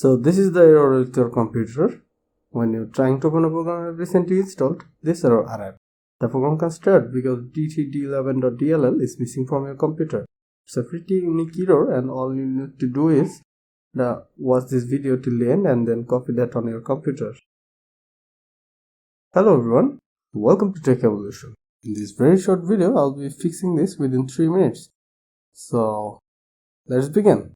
So this is the error with your computer. When you're trying to open a program recently installed, this error arrives. The program can start because D3D11.dll is missing from your computer. It's a pretty unique error, and all you need to do is watch this video till the end and then copy that on your computer. Hello everyone, welcome to Tech Evolution. In this very short video, I'll be fixing this within 3 minutes. So let's begin.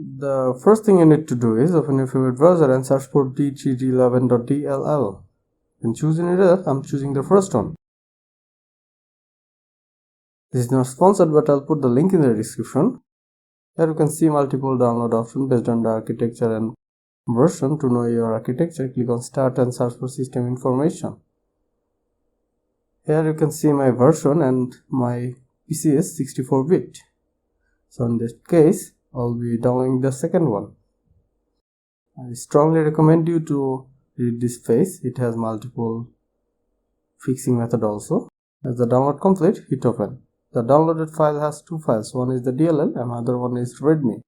The first thing you need to do is open your favorite browser and search for D3D11.dll. Then choose any other. I'm choosing the first one. This is not sponsored, but I'll put the link in the description. Here you can see multiple download options based on the architecture and version. To know your architecture, click on Start and search for system information. Here you can see my version and my PC is 64-bit. So in this case, I'll be downloading the second one. I strongly recommend you to read this page. It has multiple fixing method also. As the download complete, hit open. The downloaded file has two files. One is the DLL and another one is readme.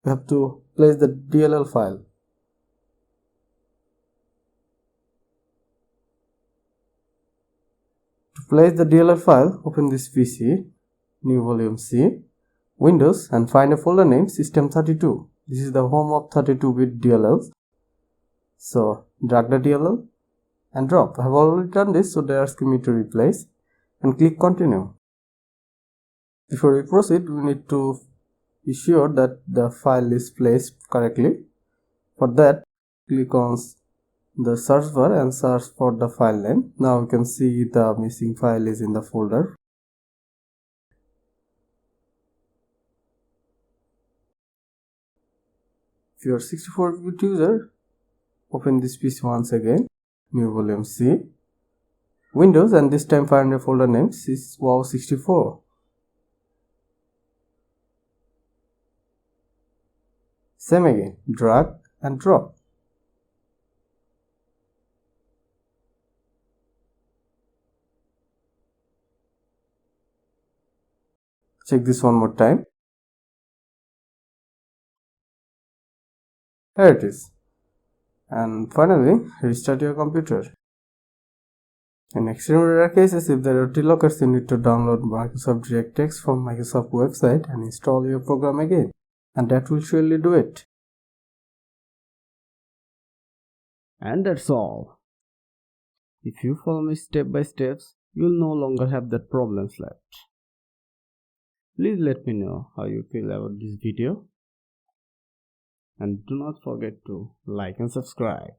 You have to place the DLL file. To place the DLL file, open this PC, new volume C, Windows, and find a folder named System32. This is the home of 32-bit DLLs. So drag the DLL and drop. I have already done this, so they are asking me to replace, and click continue. Before we proceed, we need to be sure that the file is placed correctly. For that, click on the search bar and search for the file name. Now you can see the missing file is in the folder. If you are 64-bit user, open this PC once again, new volume C, Windows, and this time find a folder name wow64. Same again, drag and drop. Check this one more time. Here it is. And finally, restart your computer. In extreme rare cases, if there are occurs, you need to download Microsoft DirectX from Microsoft website and install your program again. And that will surely do it. And that's all. If you follow me step by steps, you'll no longer have that problems left. Please let me know how you feel about this video. And do not forget to like and subscribe.